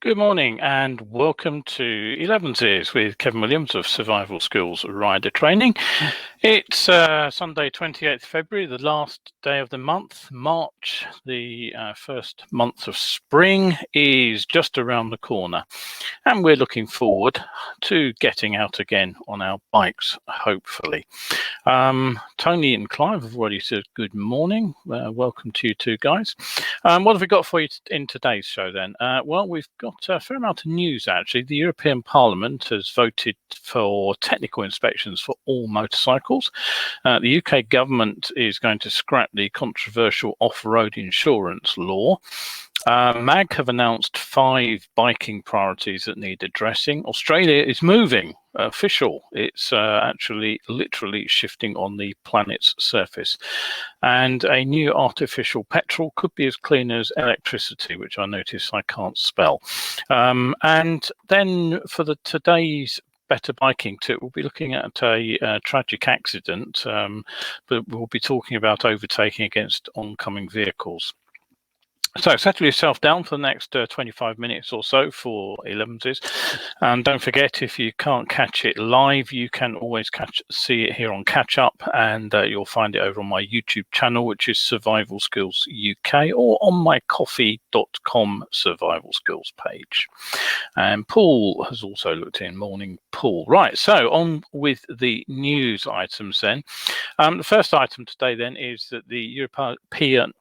Good morning and welcome to Elevenses with Kevin Williams of Survival Skills Rider Training. It's Sunday 28th February, the last day of the month. March, the first month of spring, is just around the corner, and we're looking forward to getting out again on our bikes, hopefully. Tony and Clive have already said good morning. Welcome to you two guys. What have we got for you in today's show then? Well, we've got a fair amount of news actually. The European Parliament has voted for technical inspections for all motorcycles. The UK government is going to scrap the controversial off-road insurance law. MAG have announced 5 biking priorities that need addressing. Australia is moving, official. It's actually literally shifting on the planet's surface. And a new artificial petrol could be as clean as electricity, which I notice I can't spell. And then for today's Better Biking Tip, we'll be looking at a tragic accident, but we'll be talking about overtaking against oncoming vehicles. So settle yourself down for the next 25 minutes or so for Elevenses. And don't forget, if you can't catch it live, you can always see it here on Catch Up, and you'll find it over on my YouTube channel, which is Survival Skills UK, or on my coffee.com Survival Skills page. And Paul has also looked in. Morning, Paul. Right, so on with the news items then. The first item today then is that the European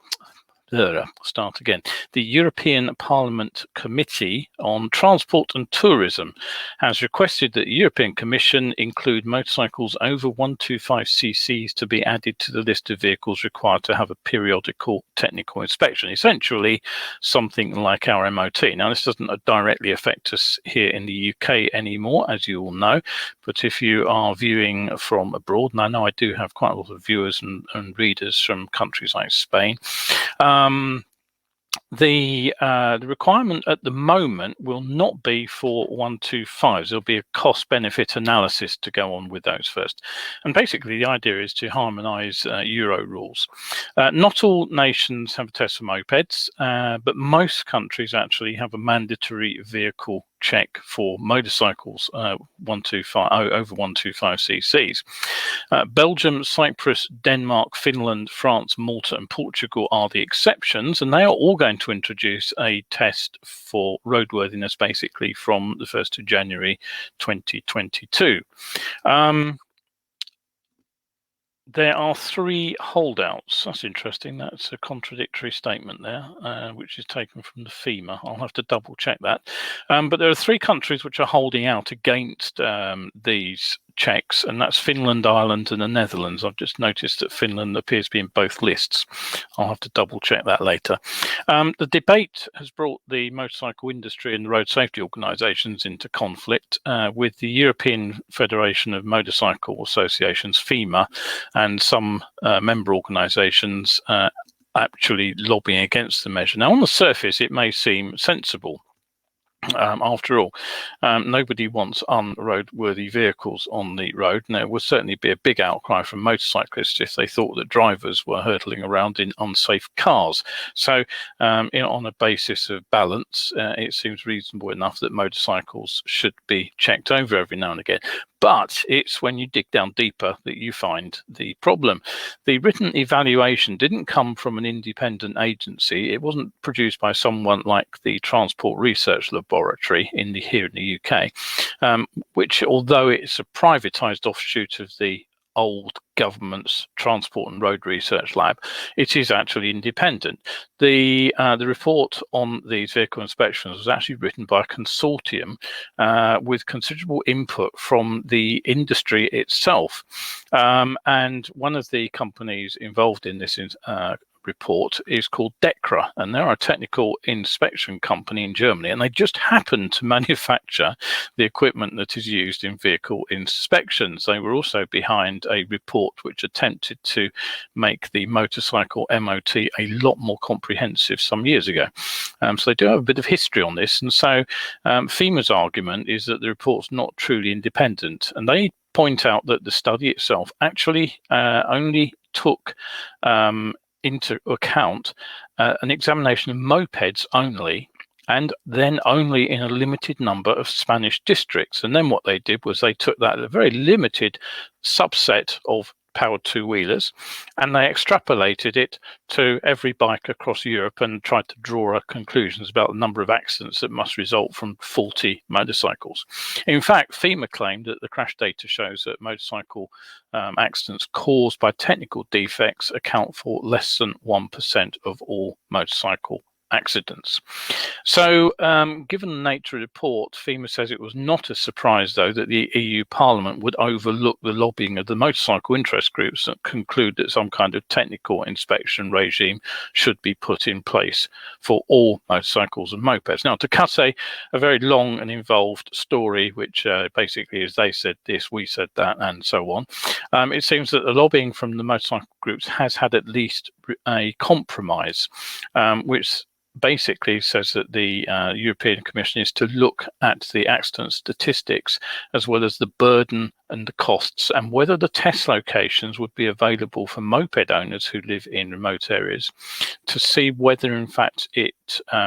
Parliament Committee on Transport and Tourism has requested that the European Commission include motorcycles over 125cc to be added to the list of vehicles required to have a periodical technical inspection, essentially something like our MOT. Now, this doesn't directly affect us here in the UK anymore, as you all know, but if you are viewing from abroad, and I know I do have quite a lot of viewers and readers from countries like Spain, the requirement at the moment will not be for 125s. There'll be a cost-benefit analysis to go on with those first. And basically, the idea is to harmonise Euro rules. Not all nations have a test for mopeds, but most countries actually have a mandatory vehicle check for motorcycles over 125 cc's. Belgium, Cyprus, Denmark, Finland, France, Malta and Portugal are the exceptions, and they are all going to introduce a test for roadworthiness basically from the 1st of January 2022. There are 3 holdouts. That's interesting. That's a contradictory statement there, which is taken from the FEMA. I'll have to double check that. But there are 3 countries which are holding out against these checks, and that's Finland, Ireland and the Netherlands. I've just noticed that Finland appears to be in both lists. I'll have to double check that later. The debate has brought the motorcycle industry and the road safety organisations into conflict, with the European Federation of Motorcycle Associations, FEMA, and some member organisations actually lobbying against the measure. Now, on the surface, it may seem sensible. After all, nobody wants unroadworthy vehicles on the road, and there would certainly be a big outcry from motorcyclists if they thought that drivers were hurtling around in unsafe cars. So, on a basis of balance, it seems reasonable enough that motorcycles should be checked over every now and again. But it's when you dig down deeper that you find the problem. The written evaluation didn't come from an independent agency. It wasn't produced by someone like the Transport Research Laboratory here in the UK, which, although it's a privatised offshoot of the old government's Transport and Road Research Lab, it is actually independent. The report on these vehicle inspections was actually written by a consortium with considerable input from the industry itself. And one of the companies involved in this report is called DEKRA, and they're a technical inspection company in Germany, and they just happen to manufacture the equipment that is used in vehicle inspections. They were also behind a report which attempted to make the motorcycle MOT a lot more comprehensive some years ago. So they do have a bit of history on this, and so FEMA's argument is that the report's not truly independent, and they point out that the study itself actually only took into account an examination of mopeds only, and then only in a limited number of Spanish districts. And then what they did was they took that a very limited subset of powered two-wheelers and they extrapolated it to every bike across Europe and tried to draw conclusions about the number of accidents that must result from faulty motorcycles. In fact, FEMA claimed that the crash data shows that motorcycle accidents caused by technical defects account for less than 1% of all motorcycle accidents. So, given the nature of the report, FEMA says it was not a surprise, though, that the EU Parliament would overlook the lobbying of the motorcycle interest groups and conclude that some kind of technical inspection regime should be put in place for all motorcycles and mopeds. Now, to cut a very long and involved story, which basically is they said this, we said that, and so on, it seems that the lobbying from the motorcycle groups has had at least a compromise, which basically says that the European Commission is to look at the accident statistics as well as the burden and the costs and whether the test locations would be available for moped owners who live in remote areas to see whether in fact it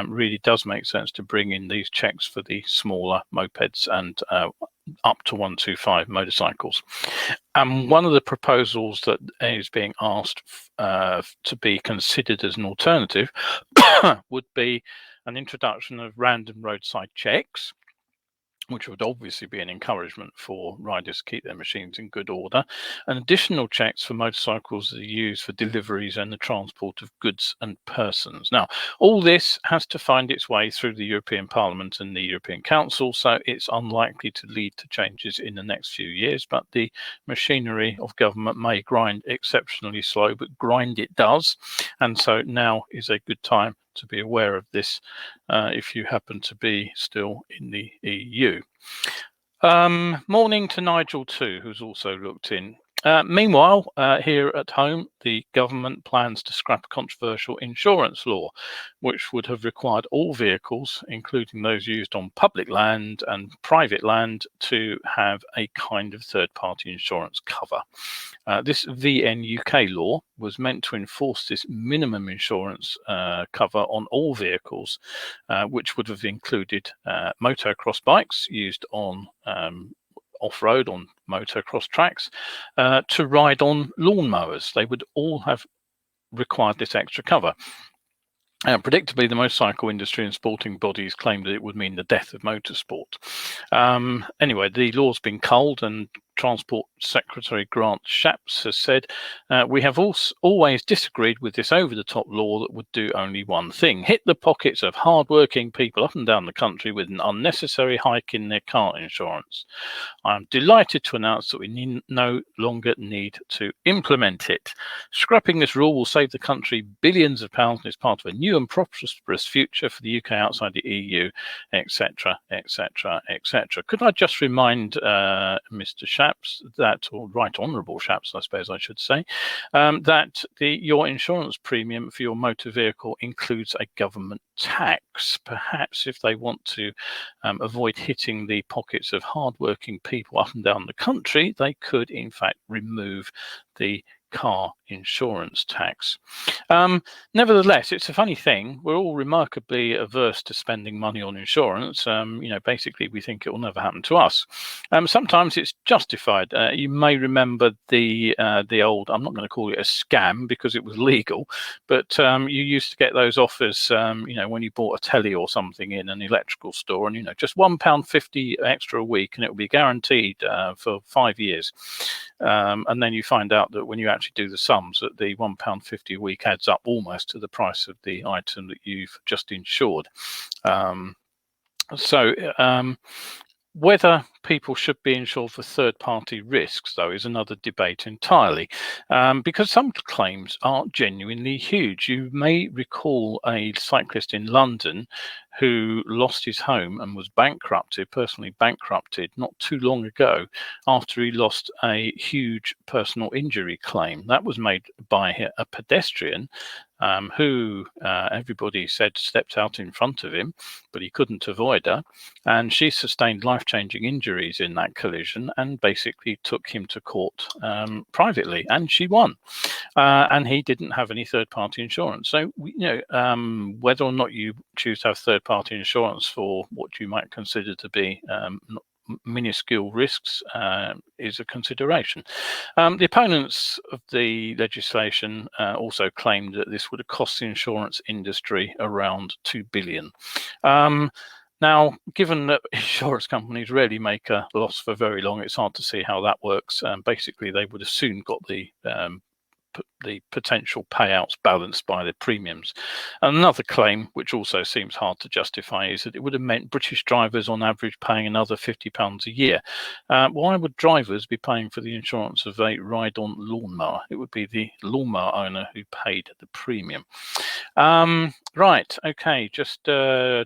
really does make sense to bring in these checks for the smaller mopeds and up to 125 motorcycles. One of the proposals that is being asked to be considered as an alternative would be an introduction of random roadside checks, which would obviously be an encouragement for riders to keep their machines in good order, and additional checks for motorcycles that are used for deliveries and the transport of goods and persons. Now, all this has to find its way through the European Parliament and the European Council, so it's unlikely to lead to changes in the next few years, but the machinery of government may grind exceptionally slow, but grind it does, and so now is a good time to be aware of this if you happen to be still in the EU. Morning to Nigel too, who's also looked in. Meanwhile, here at home, the government plans to scrap a controversial insurance law, which would have required all vehicles, including those used on public land and private land, to have a kind of third-party insurance cover. This VNUK law was meant to enforce this minimum insurance cover on all vehicles, which would have included motocross bikes used on off-road on motocross tracks, to ride on lawnmowers. They would all have required this extra cover. Predictably, the motorcycle industry and sporting bodies claimed that it would mean the death of motorsport. Anyway, the law's been culled, and Transport Secretary Grant Shapps has said, we have always disagreed with this over-the-top law that would do only one thing: hit the pockets of hard-working people up and down the country with an unnecessary hike in their car insurance. I am delighted to announce that we no longer need to implement it. Scrapping this rule will save the country billions of pounds and is part of a new and prosperous future for the UK outside the EU, etc., etc., etc. Could I just remind Mr. Shapps that, or Right Honourable Shapps, I suppose I should say, that your insurance premium for your motor vehicle includes a government tax. Perhaps if they want to avoid hitting the pockets of hardworking people up and down the country, they could in fact remove the car insurance tax. Nevertheless, it's a funny thing. We're all remarkably averse to spending money on insurance. Basically, we think it will never happen to us. Sometimes it's justified. You may remember the old, I'm not going to call it a scam because it was legal, but you used to get those offers, when you bought a telly or something in an electrical store, and just £1.50 extra a week, and it will be guaranteed for 5 years. And then you find out that when you actually do the sums, that the £1.50 a week adds up almost to the price of the item that you've just insured. Whether people should be insured for third-party risks, though, is another debate entirely, because some claims are genuinely huge. You may recall a cyclist in London who lost his home and was personally bankrupted, not too long ago after he lost a huge personal injury claim. That was made by a pedestrian who everybody said stepped out in front of him, but he couldn't avoid her. And she sustained life-changing injuries in that collision and basically took him to court privately, and she won. And he didn't have any third-party insurance. So, whether or not you choose to have third-party insurance for what you might consider to be minuscule risks is a consideration. The opponents of the legislation also claimed that this would have cost the insurance industry around $2 billion. Now, given that insurance companies rarely make a loss for very long, it's hard to see how that works. Basically, they would have soon got the potential payouts balanced by the premiums. And another claim, which also seems hard to justify, is that it would have meant British drivers on average paying another £50 a year. Why would drivers be paying for the insurance of a ride-on lawnmower? It would be the lawnmower owner who paid the premium. Right, okay, just a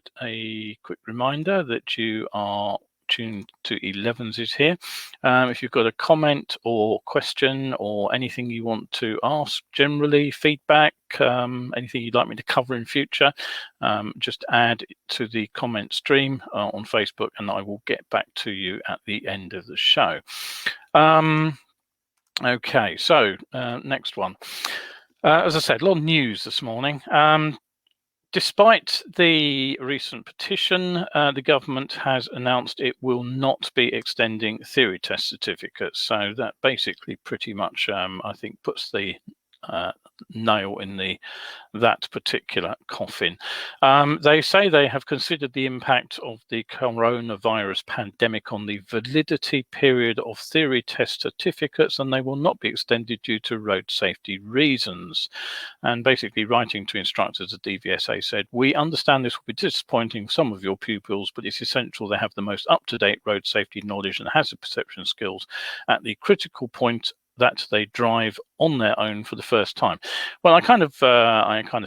quick reminder that you are tuned to Elevenses here. If you've got a comment or question or anything you want to ask, generally feedback, anything you'd like me to cover in future, just add to the comment stream on Facebook, and I will get back to you at the end of the show. Okay, so next one. As I said, a lot of news this morning. Despite the recent petition, the government has announced it will not be extending theory test certificates. So that basically pretty much, I think, puts the nail in that particular coffin. They say they have considered the impact of the coronavirus pandemic on the validity period of theory test certificates, and they will not be extended due to road safety reasons. And basically, writing to instructors at DVSA said, "We understand this will be disappointing for some of your pupils, but it's essential they have the most up-to-date road safety knowledge and hazard perception skills at the critical point that they drive on their own for the first time." Well, I kind of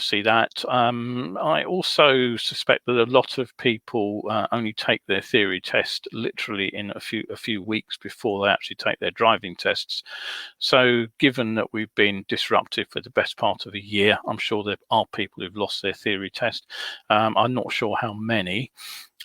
see that. I also suspect that a lot of people only take their theory test literally in a few weeks before they actually take their driving tests. So, given that we've been disrupted for the best part of a year, I'm sure there are people who've lost their theory test. I'm not sure how many.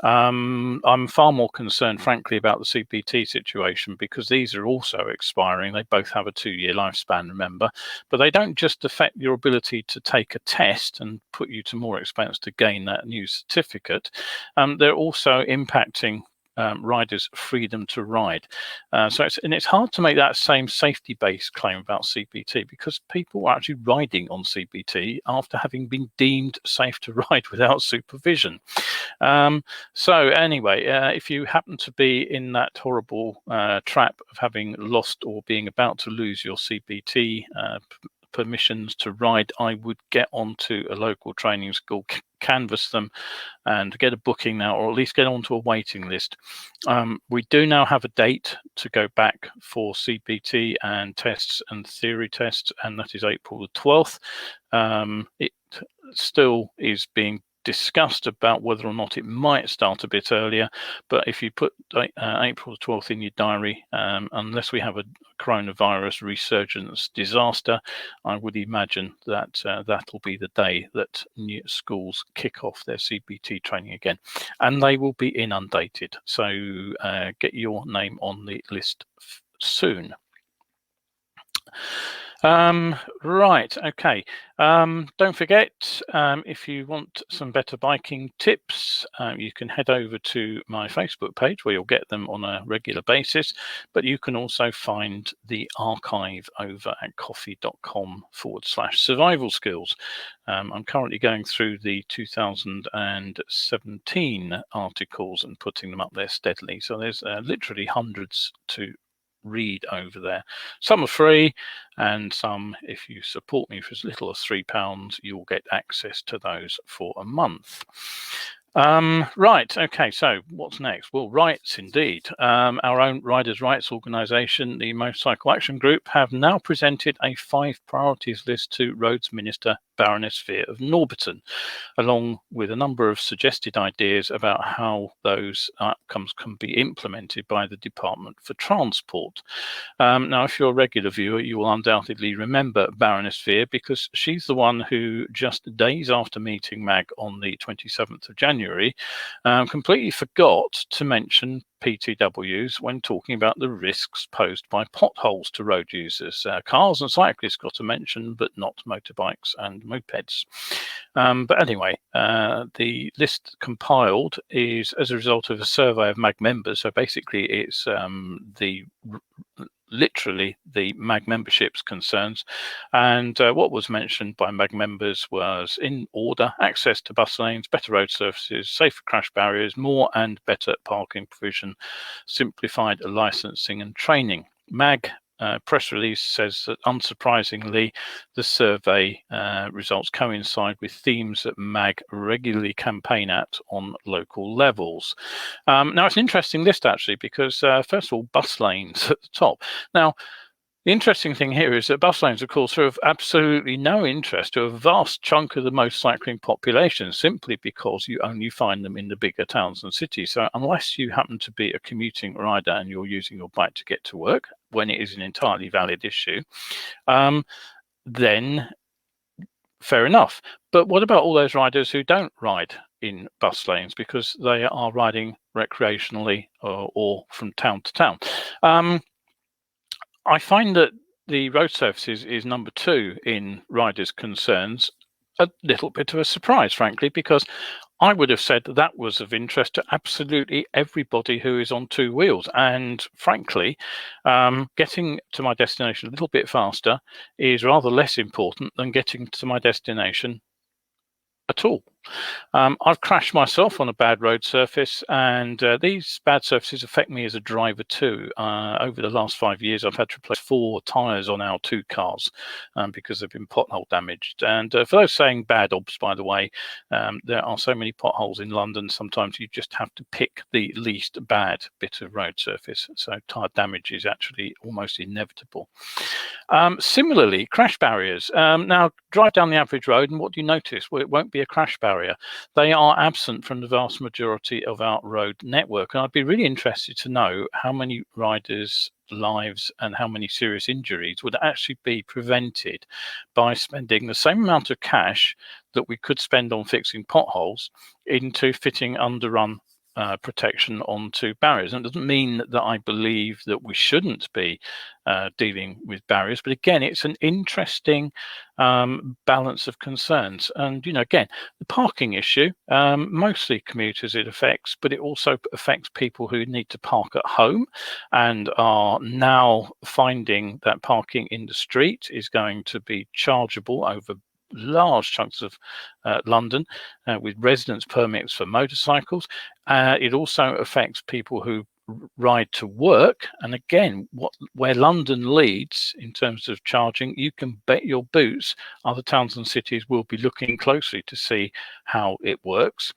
I'm far more concerned, frankly, about the CPT situation, because these are also expiring. They both have a 2-year lifespan, remember, but they don't just affect your ability to take a test and put you to more expense to gain that new certificate. They're also impacting riders' freedom to ride. So it's hard to make that same safety-based claim about CPT, because people are actually riding on CPT after having been deemed safe to ride without supervision. So anyway, if you happen to be in that horrible trap of having lost or being about to lose your CPT permissions to ride, I would get onto a local training school, canvass them, and get a booking now, or at least get onto a waiting list. We do now have a date to go back for CPT and tests and theory tests, and that is April the 12th. It still is being discussed about whether or not it might start a bit earlier, but if you put April the 12th in your diary, unless we have a coronavirus resurgence disaster, I would imagine that that'll be the day that new schools kick off their CPT training again, and they will be inundated. So get your name on the list soon. Right, okay. Don't forget, if you want some better biking tips, you can head over to my Facebook page, where you'll get them on a regular basis, but you can also find the archive over at coffee.com/survival skills. I'm currently going through the 2017 articles and putting them up there steadily. So there's literally hundreds to read over there. Some are free, and some, if you support me for as little as £3, you'll get access to those for a month. Right, okay, so what's next? Well, rights indeed. Our own Riders' Rights organisation, the Motorcycle Action Group, have now presented a 5 priorities list to Roads Minister Baroness Fear of Norbiton, along with a number of suggested ideas about how those outcomes can be implemented by the Department for Transport. Now, if you're a regular viewer, you will undoubtedly remember Baroness Fear, because she's the one who, just days after meeting Mag on the 27th of January, completely forgot to mention PTWs when talking about the risks posed by potholes to road users. Cars and cyclists got a mention, but not motorbikes and mopeds. But anyway, the list compiled is as a result of a survey of MAG members. So basically, it's literally the MAG membership's concerns. And what was mentioned by MAG members was, in order, access to bus lanes, better road surfaces, safer crash barriers, more and better parking provision, simplified licensing and training. MAG press release says that, unsurprisingly, the survey results coincide with themes that MAG regularly campaign at on local levels. Now, it's an interesting list, actually, because first of all, bus lanes at the top. Now, the interesting thing here is that bus lanes, of course, are of absolutely no interest to a vast chunk of the most cycling population, simply because you only find them in the bigger towns and cities. So unless you happen to be a commuting rider and you're using your bike to get to work, when it is an entirely valid issue, then fair enough. But what about all those riders who don't ride in bus lanes because they are riding recreationally or from town to town? I find that the road surfaces is number 2 in riders' concerns. A little bit of a surprise, frankly, because I would have said that was of interest to absolutely everybody who is on 2 wheels. And frankly, getting to my destination a little bit faster is rather less important than getting to my destination at all. I've crashed myself on a bad road surface, and these bad surfaces affect me as a driver too. Over the last 5 years, I've had to replace 4 tyres on our 2 cars because they've been pothole damaged. And for those saying bad obs, by the way, there are so many potholes in London, sometimes you just have to pick the least bad bit of road surface. So tyre damage is actually almost inevitable. Similarly, crash barriers. Now, drive down the average road, and what do you notice? Well, it won't be a crash barrier. They are absent from the vast majority of our road network. And I'd be really interested to know how many riders' lives and how many serious injuries would actually be prevented by spending the same amount of cash that we could spend on fixing potholes into fitting underrun protection onto barriers. And it doesn't mean that I believe that we shouldn't be dealing with barriers, but again, it's an interesting balance of concerns. And again, the parking issue, mostly commuters it affects, but it also affects people who need to park at home and are now finding that parking in the street is going to be chargeable over large chunks of London with residence permits for motorcycles. It also affects people who ride to work, and again, where London leads in terms of charging, you can bet your boots other towns and cities will be looking closely to see how it works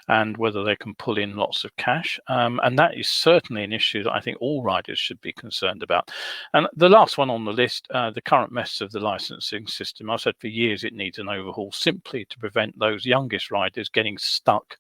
and whether they can pull in lots of cash. And that is certainly an issue that I think all riders should be concerned about. And the last one on the list, the current mess of the licensing system. I've said for years it needs an overhaul, simply to prevent those youngest riders getting stuck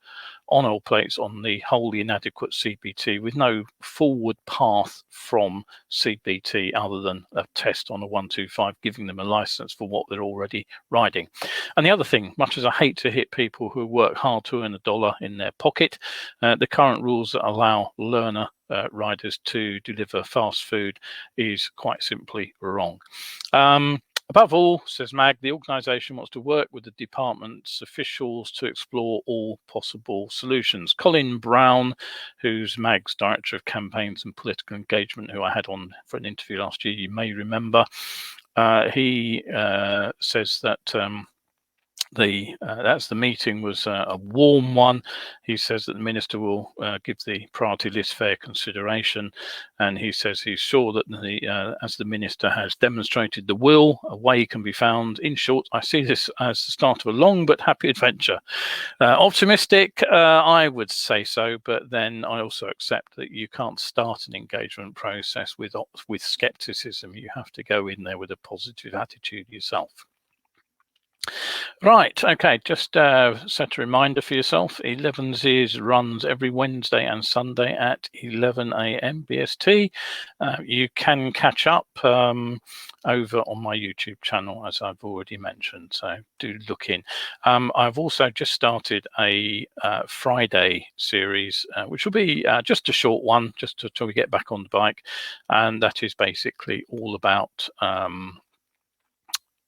on oil plates on the wholly inadequate CBT with no forward path from CBT other than a test on a 125 giving them a license for what they're already riding. And the other thing, much as I hate to hit people who work hard to earn a dollar in their pocket, the current rules that allow learner riders to deliver fast food is quite simply wrong. Above all, says MAG, the organisation wants to work with the department's officials to explore all possible solutions. Colin Brown, who's MAG's Director of Campaigns and Political Engagement, who I had on for an interview last year, you may remember, he says that That's the meeting was a warm one. He says that the minister will give the priority list fair consideration, and he says he's sure that as the minister has demonstrated the will, a way can be found. In short, I see this as the start of a long but happy adventure. Optimistic, I would say so, but then I also accept that you can't start an engagement process with skepticism. You have to go in there with a positive attitude yourself. Right, okay, just set a reminder for yourself. Elevenses runs every Wednesday and Sunday at 11 a.m. BST. You can catch up over on my YouTube channel, as I've already mentioned, so do look in. I've also just started a Friday series, which will be just a short one, just until we get back on the bike, and that is basically all about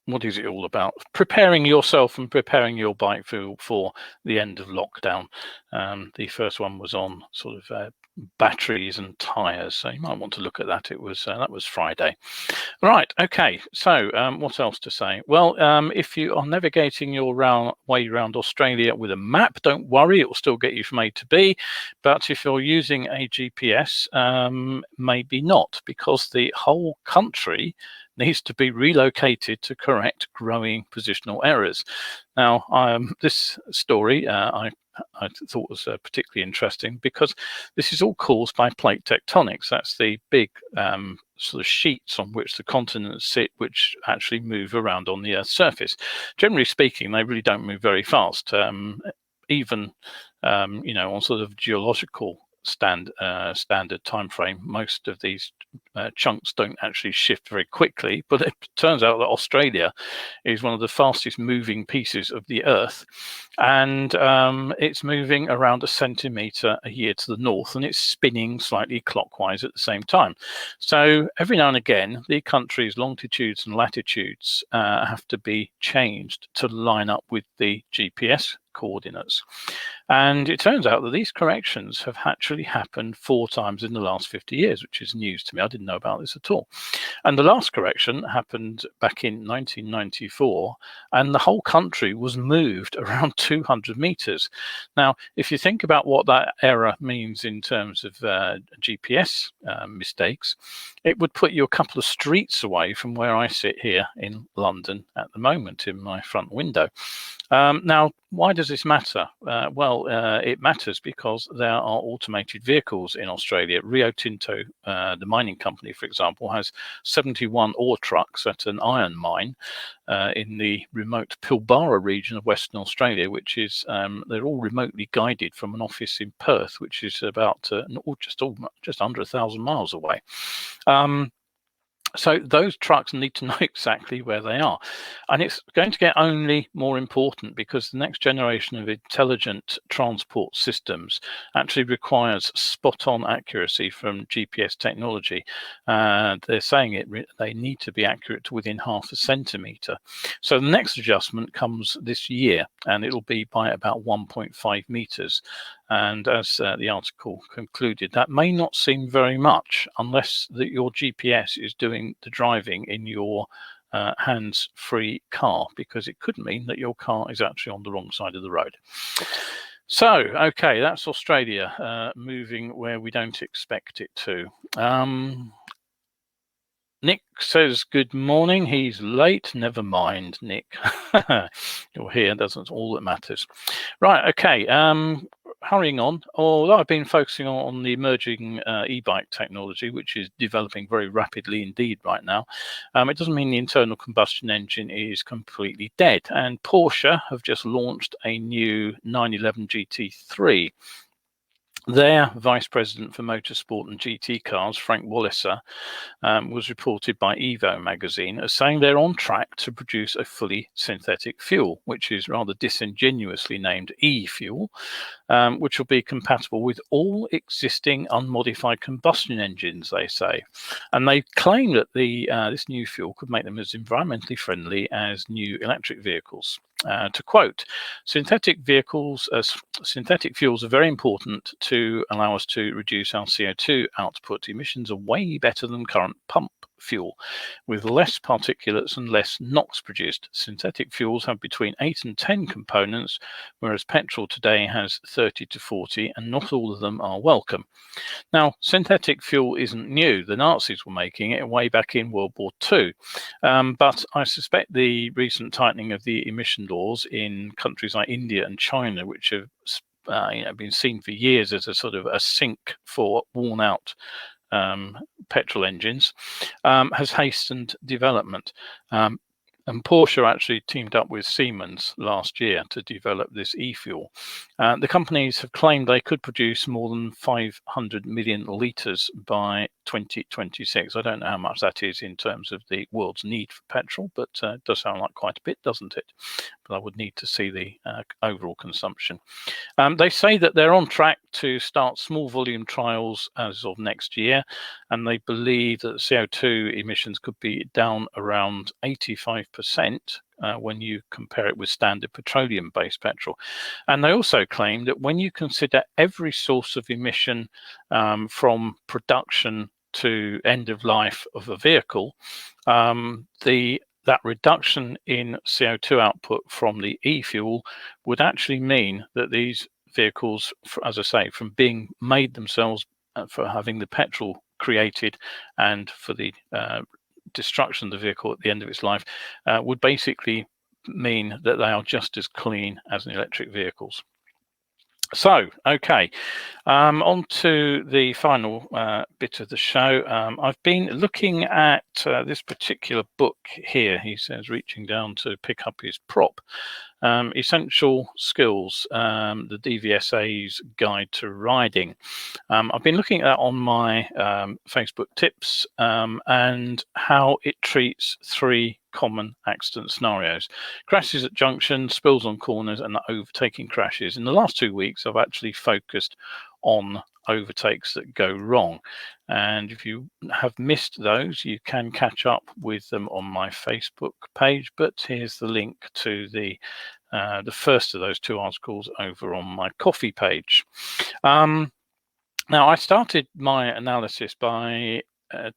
what is it all about? Preparing yourself and preparing your bike for the end of lockdown. The first one was on sort of batteries and tires, so you might want to look at that. It was that was Friday. Right, okay, so what else to say? Well, if you are navigating your way around Australia with a map, don't worry, it will still get you from A to B. But if you're using a GPS, maybe not, because the whole country needs to be relocated to correct growing positional errors. Now, this story I thought was particularly interesting because this is all caused by plate tectonics. That's the big sort of sheets on which the continents sit, which actually move around on the Earth's surface. Generally speaking, they really don't move very fast. Even on sort of geological standard time frame, most of these chunks don't actually shift very quickly, but it turns out that Australia is one of the fastest moving pieces of the Earth, and it's moving around a centimetre a year to the north, and it's spinning slightly clockwise at the same time. So every now and again, the country's longitudes and latitudes have to be changed to line up with the GPS coordinates. And it turns out that these corrections have actually happened 4 times in the last 50 years, which is news to me. I didn't know about this at all. And the last correction happened back in 1994, and the whole country was moved around 200 meters. Now, if you think about what that error means in terms of GPS mistakes, it would put you a couple of streets away from where I sit here in London at the moment in my front window. Now, why does this matter? It matters because there are automated vehicles in Australia. Rio Tinto, the mining company, for example, has 71 ore trucks at an iron mine in the remote Pilbara region of Western Australia, which is, they're all remotely guided from an office in Perth, which is about just under 1,000 miles away. So those trucks need to know exactly where they are. And it's going to get only more important because the next generation of intelligent transport systems actually requires spot-on accuracy from GPS technology. They're saying they need to be accurate to within half a centimetre. So the next adjustment comes this year, and it'll be by about 1.5 metres. And as the article concluded, that may not seem very much unless your GPS is doing the driving in your hands-free car, because it could mean that your car is actually on the wrong side of the road. So, okay, that's Australia moving where we don't expect it to. Nick says, good morning. He's late. Never mind, Nick. You're here. That's all that matters. Right, okay. Hurrying on, although I've been focusing on the emerging e-bike technology, which is developing very rapidly indeed right now, it doesn't mean the internal combustion engine is completely dead. And Porsche have just launched a new 911 GT3. Their Vice President for Motorsport and GT Cars, Frank Walliser, was reported by Evo magazine as saying they're on track to produce a fully synthetic fuel, which is rather disingenuously named e-fuel, which will be compatible with all existing unmodified combustion engines, they say. And they claim that this new fuel could make them as environmentally friendly as new electric vehicles. To quote, synthetic fuels are very important to allow us to reduce our CO2 output. Emissions are way better than current pump fuel, with less particulates and less NOx produced. Synthetic fuels have between 8 and 10 components, whereas petrol today has 30 to 40, and not all of them are welcome. Now, synthetic fuel isn't new. The Nazis were making it way back in World War II. But I suspect the recent tightening of the emission laws in countries like India and China, which have been seen for years as a sort of a sink for worn-out petrol engines, has hastened development. And Porsche actually teamed up with Siemens last year to develop this e-fuel. The companies have claimed they could produce more than 500 million litres by 2026. I don't know how much that is in terms of the world's need for petrol, but it does sound like quite a bit, doesn't it? But I would need to see the overall consumption. They say that they're on track to start small volume trials as of next year, and they believe that CO2 emissions could be down around 85% when you compare it with standard petroleum-based petrol. And they also claim that when you consider every source of emission from production to end of life of a vehicle, that reduction in CO2 output from the e-fuel would actually mean that these vehicles, as I say, from being made themselves for having the petrol created and for the destruction of the vehicle at the end of its life, would basically mean that they are just as clean as electric vehicles. So, okay, on to the final bit of the show. I've been looking at this particular book here. He says, reaching down to pick up his prop. Essential Skills, the DVSA's Guide to Riding. I've been looking at that on my Facebook tips and how it treats 3 common accident scenarios: crashes at junctions, spills on corners, and overtaking crashes. In the last 2 weeks, I've actually focused on overtakes that go wrong. And if you have missed those, you can catch up with them on my Facebook page. But here's the link to the first of those 2 articles over on my Coffee page. Now, I started my analysis by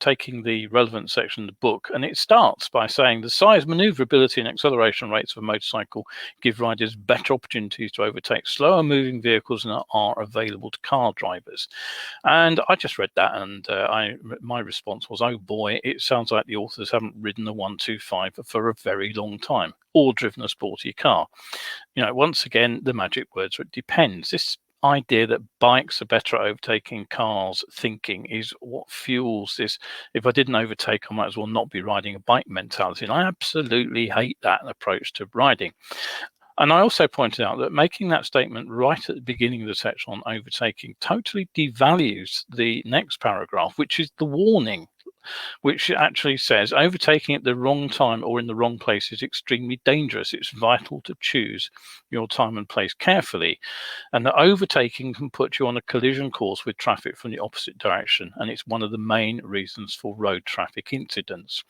taking the relevant section of the book, and it starts by saying the size, maneuverability, and acceleration rates of a motorcycle give riders better opportunities to overtake slower moving vehicles than are available to car drivers. And I just read that, and my response was, oh boy, it sounds like the authors haven't ridden a 125 for a very long time or driven a sporty car. Once again, the magic words are it depends. This idea that bikes are better at overtaking cars thinking is what fuels this if I didn't overtake I might as well not be riding a bike mentality, and I absolutely hate that approach to riding. And I also pointed out that making that statement right at the beginning of the section on overtaking totally devalues the next paragraph, which is the warning, which actually says overtaking at the wrong time or in the wrong place is extremely dangerous. It's vital to choose your time and place carefully, and that overtaking can put you on a collision course with traffic from the opposite direction, and it's one of the main reasons for road traffic incidents.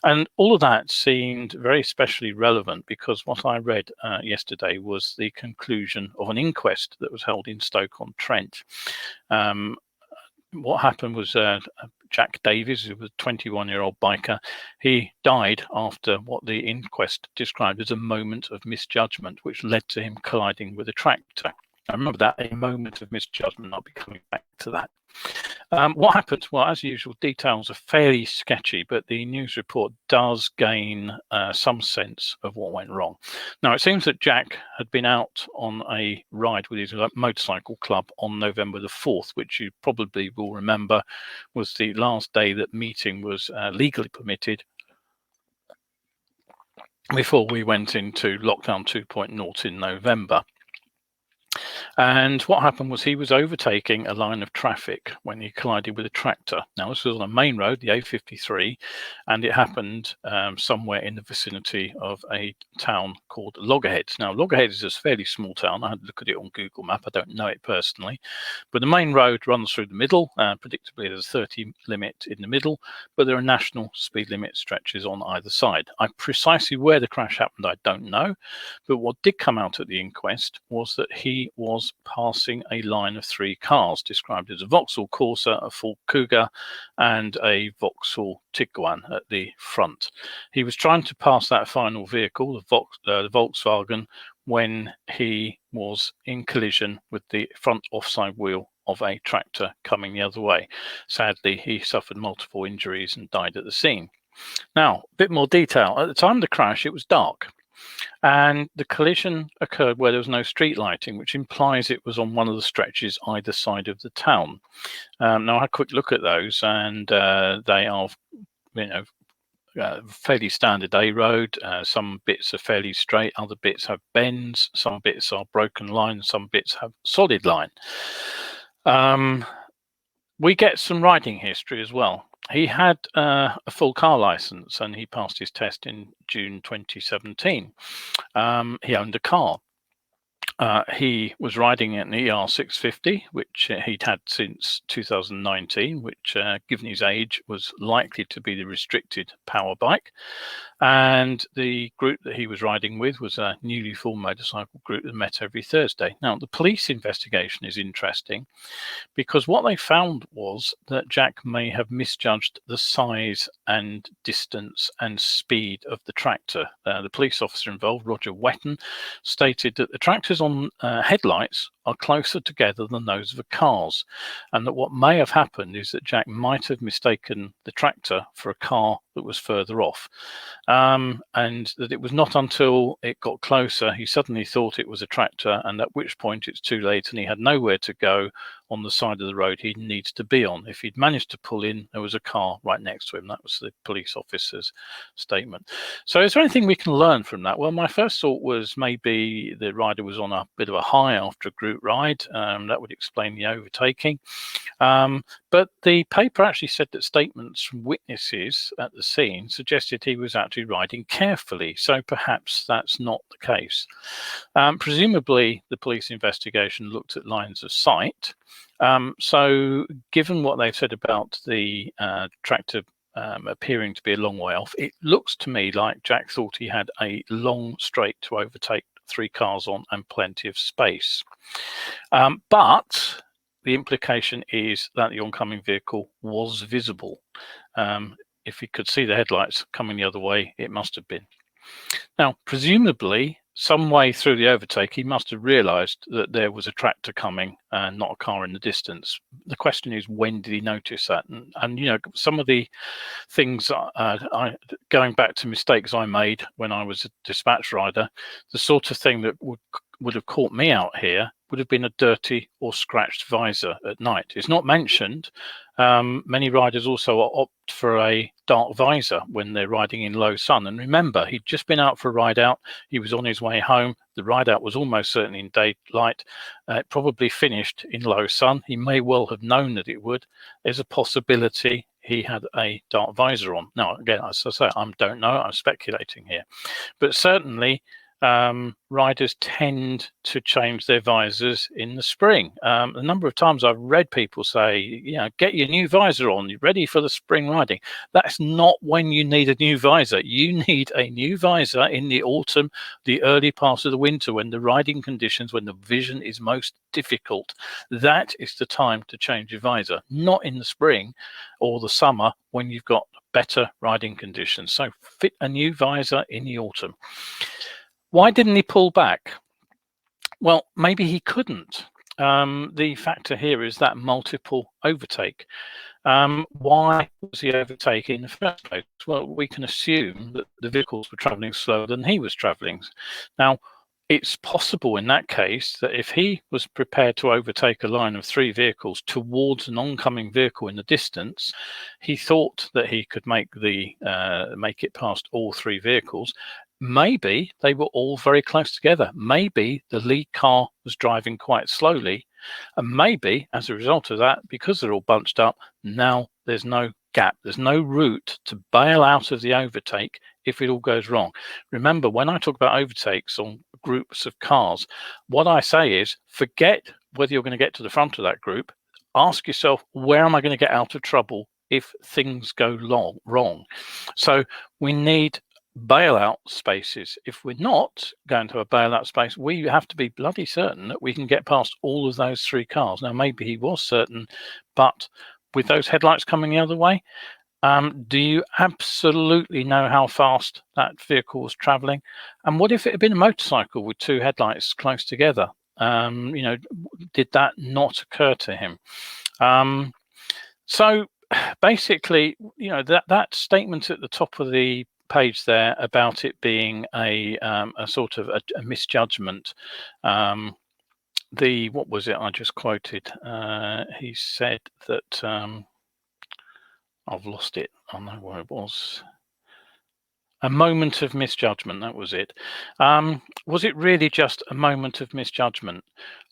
And all of that seemed very especially relevant because what I read yesterday was the conclusion of an inquest that was held in Stoke-on-Trent. What happened was Jack Davies, who was a 21-year-old biker, he died after what the inquest described as a moment of misjudgment, which led to him colliding with a tractor. I remember that, a moment of misjudgment. I'll be coming back to that. What happened? Well, as usual, details are fairly sketchy, but the news report does gain some sense of what went wrong. Now, it seems that Jack had been out on a ride with his motorcycle club on November the 4th, which you probably will remember was the last day that meeting was legally permitted before we went into lockdown 2.0 in November. And what happened was he was overtaking a line of traffic when he collided with a tractor. Now, this was on a main road, the A53, and it happened somewhere in the vicinity of a town called Loggerheads. Now, Loggerheads is a fairly small town. I had to look at it on Google Map. I don't know it personally. But the main road runs through the middle. Predictably, there's a 30 limit in the middle, but there are national speed limit stretches on either side. Precisely where the crash happened, I don't know. But what did come out at the inquest was that he he was passing a line of 3 cars, described as a Vauxhall Corsa, a Ford Kuga, and a Vauxhall Tiguan at the front. He was trying to pass that final vehicle, the Volkswagen, when he was in collision with the front offside wheel of a tractor coming the other way. Sadly, he suffered multiple injuries and died at the scene. Now, a bit more detail. At the time of the crash, it was dark, and the collision occurred where there was no street lighting, which implies it was on one of the stretches either side of the town. Now, I had a quick look at those, and they are, fairly standard A road. Some bits are fairly straight, other bits have bends, some bits are broken line, some bits have solid line. We get some riding history as well. He had a full car license and he passed his test in June 2017. He owned a car. He was riding an ER650, which he'd had since 2019, which, given his age, was likely to be the restricted power bike. And the group that he was riding with was a newly formed motorcycle group that met every Thursday. Now, the police investigation is interesting because what they found was that Jack may have misjudged the size and distance and speed of the tractor. The police officer involved, Roger Wetton, stated that the tractors on headlights are closer together than those of the cars, and that what may have happened is that Jack might have mistaken the tractor for a car that was further off, and that it was not until it got closer he suddenly thought it was a tractor, and at which point it's too late and he had nowhere to go on the side of the road he needs to be on. If he'd managed to pull in, there was a car right next to him. That was the police officer's statement. So is there anything we can learn from that? Well, my first thought was maybe the rider was on a bit of a high after a group ride. That would explain the overtaking. But the paper actually said that statements from witnesses at the scene suggested he was actually riding carefully. So perhaps that's not the case. Presumably, the police investigation looked at lines of sight. So given what they've said about the tractor appearing to be a long way off, it looks to me like Jack thought he had a long straight to overtake 3 cars on and plenty of space. But the implication is that the oncoming vehicle was visible. If he could see the headlights coming the other way, it must have been. Now, presumably, some way through the overtake, he must have realized that there was a tractor coming and not a car in the distance. The question is, when did he notice that? And you know, some of the things, going back to mistakes I made when I was a dispatch rider, the sort of thing that would have caught me out here would have been a dirty or scratched visor at night. It's not mentioned. Many riders also opt for a dark visor when they're riding in low sun. And remember, he'd just been out for a ride out. He was on his way home. The ride out was almost certainly in daylight. It probably finished in low sun. He may well have known that it would. There's a possibility he had a dark visor on. Now, again, as I say, I don't know. I'm speculating here. But certainly, riders tend to change their visors in the spring. A number of times I've read people say, you know, get your new visor on, you're ready for the spring riding. That's not when you need a new visor. You need a new visor in the autumn, the early parts of the winter, when the riding conditions, when the vision is most difficult. That is the time to change your visor, not in the spring or the summer when you've got better riding conditions. So fit a new visor in the autumn. Why didn't he pull back? Well, maybe he couldn't. The factor here is that multiple overtake. Why was he overtaking in the first place? Well, we can assume that the vehicles were traveling slower than he was traveling. Now, it's possible in that case that if he was prepared to overtake a line of 3 vehicles towards an oncoming vehicle in the distance, he thought that he could make it past all 3 vehicles. Maybe they were all very close together. Maybe the lead car was driving quite slowly. And maybe as a result of that, because they're all bunched up, now there's no gap. There's no route to bail out of the overtake if it all goes wrong. Remember, when I talk about overtakes on groups of cars, what I say is forget whether you're going to get to the front of that group. Ask yourself, where am I going to get out of trouble if things go wrong? So we need bailout spaces. If we're not going to a bailout space, we have to be bloody certain that we can get past all of those 3 cars. Now, maybe he was certain, but with those headlights coming the other way, do you absolutely know how fast that vehicle was traveling? And what if it had been a motorcycle with 2 headlights close together? Did that not occur to him? So basically, that statement at the top of the page there about it being a sort of a misjudgment. What was it I just quoted? He said that I've lost it. I know where it was. A moment of misjudgment. That was it. Was it really just a moment of misjudgment,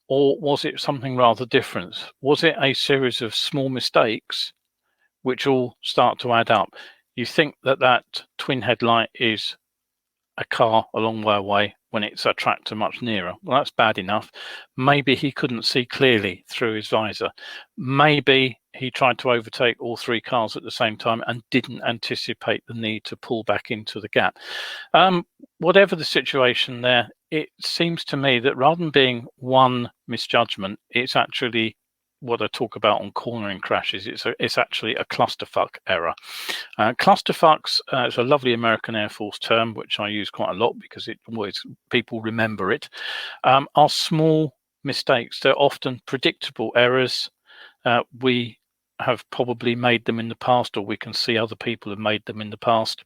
or was it something rather different? Was it a series of small mistakes which all start to add up? You think that twin headlight is a car a long way away when it's a tractor much nearer. Well, that's bad enough. Maybe he couldn't see clearly through his visor. Maybe he tried to overtake all 3 cars at the same time and didn't anticipate the need to pull back into the gap. Whatever the situation there, it seems to me that rather than being one misjudgment, it's actually what I talk about on cornering crashes. It's actually a clusterfuck error. Clusterfucks is a lovely American Air Force term, which I use quite a lot because people remember it. Are small mistakes. They're often predictable errors. We have probably made them in the past, or we can see other people have made them in the past.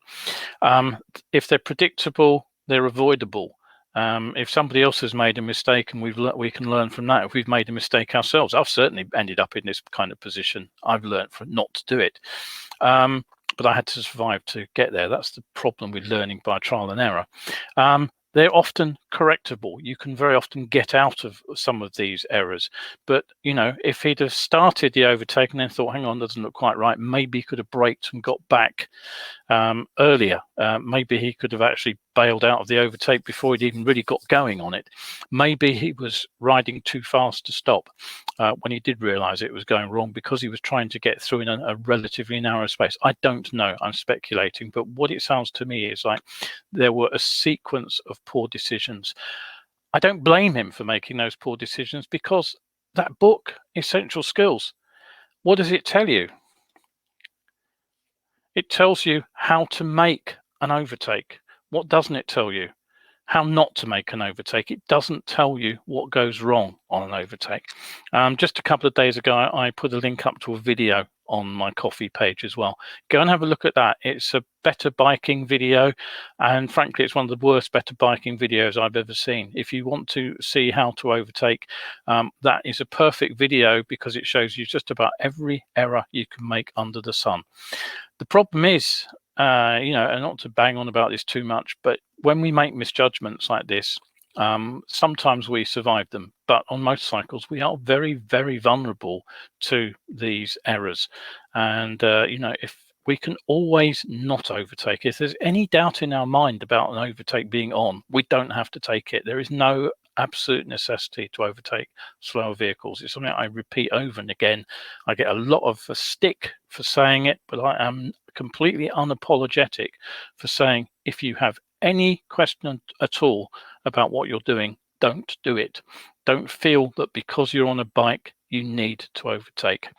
If they're predictable, they're avoidable. If somebody else has made a mistake and we can learn from that. If we've made a mistake ourselves, I've certainly ended up in this kind of position. I've learned not to do it, but I had to survive to get there. That's the problem with learning by trial and error. They're often correctable. You can very often get out of some of these errors. But, if he'd have started the overtake and then thought, hang on, that doesn't look quite right, maybe he could have braked and got back earlier. Maybe he could have actually bailed out of the overtake before he'd even really got going on it. Maybe he was riding too fast to stop when he did realize it was going wrong because he was trying to get through in a relatively narrow space. I don't know. I'm speculating. But what it sounds to me is like there were a sequence of poor decisions. I don't blame him for making those poor decisions because that book, Essential Skills, what does it tell you? It tells you how to make an overtake. What doesn't it tell you? How not to make an overtake. It doesn't tell you what goes wrong on an overtake. Just a couple of days ago, I put a link up to a video on my coffee page as well. Go and have a look at that. It's a better biking video, and frankly, it's one of the worst better biking videos I've ever seen. If you want to see how to overtake, that is a perfect video because it shows you just about every error you can make under the sun. The problem is, and not to bang on about this too much, but when we make misjudgments like this, sometimes we survive them. But on motorcycles, we are very, very vulnerable to these errors. And, if we can always not overtake, if there's any doubt in our mind about an overtake being on, we don't have to take it. There is no absolute necessity to overtake slower vehicles. It's something I repeat over and again. I get a lot of stick for saying it, but I am completely unapologetic for saying if you have any question at all about what you're doing, don't do it. Don't feel that because you're on a bike, you need to overtake.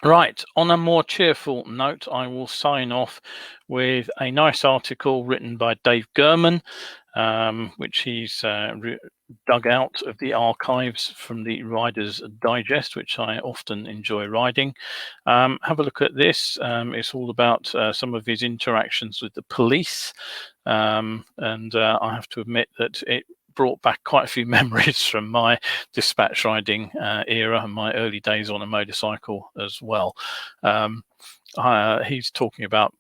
Right, on a more cheerful note, I will sign off with a nice article written by Dave Gurman, which he's dug out of the archives from the Rider's Digest, which I often enjoy reading. Have a look at this. It's all about some of his interactions with the police, and I have to admit that it brought back quite a few memories from my dispatch riding era and my early days on a motorcycle as well. He's talking about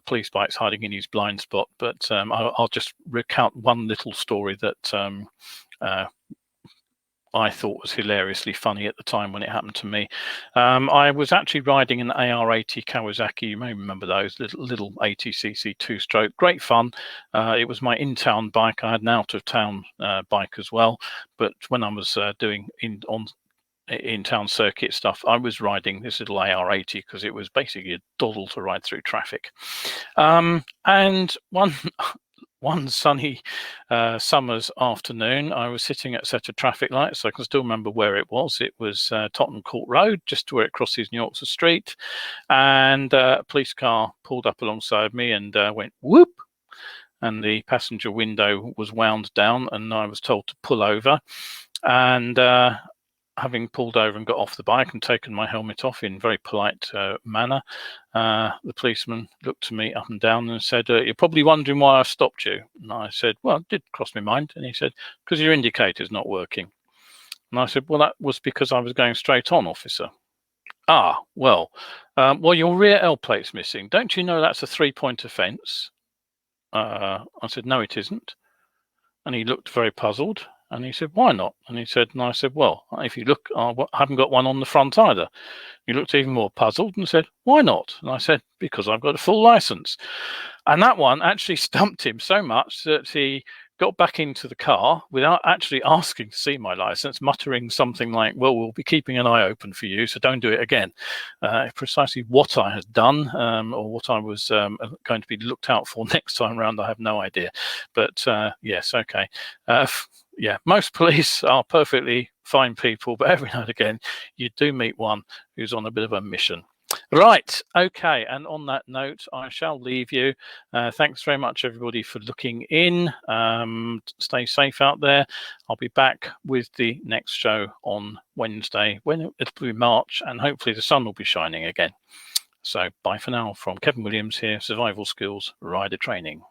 police bikes hiding in his blind spot, but I'll just recount one little story that I thought was hilariously funny at the time when it happened to me. I was actually riding an AR80 Kawasaki. You may remember those little 80cc two-stroke. Great fun. It was my in-town bike. I had an out-of-town bike as well. But when I was doing in town circuit stuff. I was riding this little AR80 because it was basically a doddle to ride through traffic. And one sunny summer's afternoon, I was sitting at a set of traffic lights. I can still remember where it was. It was Tottenham Court Road, just where it crosses New Oxford Street. And a police car pulled up alongside me and went whoop. And the passenger window was wound down, and I was told to pull over. And having pulled over and got off the bike and taken my helmet off in very polite manner, the policeman looked to me up and down and said, "You're probably wondering why I stopped you." And I said, "Well, it did cross my mind." And he said, "Because your indicator's not working." And I said, "Well, that was because I was going straight on, officer." "Ah, well, your rear L plate's missing. Don't you know that's a 3-point offence?" I said, "No, it isn't." And he looked very puzzled. And he said, "Why not?" And I said, "Well, if you look, I haven't got one on the front either." He looked even more puzzled and said, "Why not?" And I said, "Because I've got a full license." And that one actually stumped him so much that he got back into the car without actually asking to see my license, muttering something like, "Well, we'll be keeping an eye open for you, so don't do it again." Precisely what I had done or what I was going to be looked out for next time round, I have no idea. But yes, okay. Yeah, most police are perfectly fine people, but every now and again you do meet one who's on a bit of a mission. Right, okay, and on that note, I shall leave you. Thanks very much, everybody, for looking in. Stay safe out there. I'll be back with the next show on Wednesday, when it'll be March, and hopefully the sun will be shining again. So bye for now from Kevin Williams here, Survival Skills Rider Training.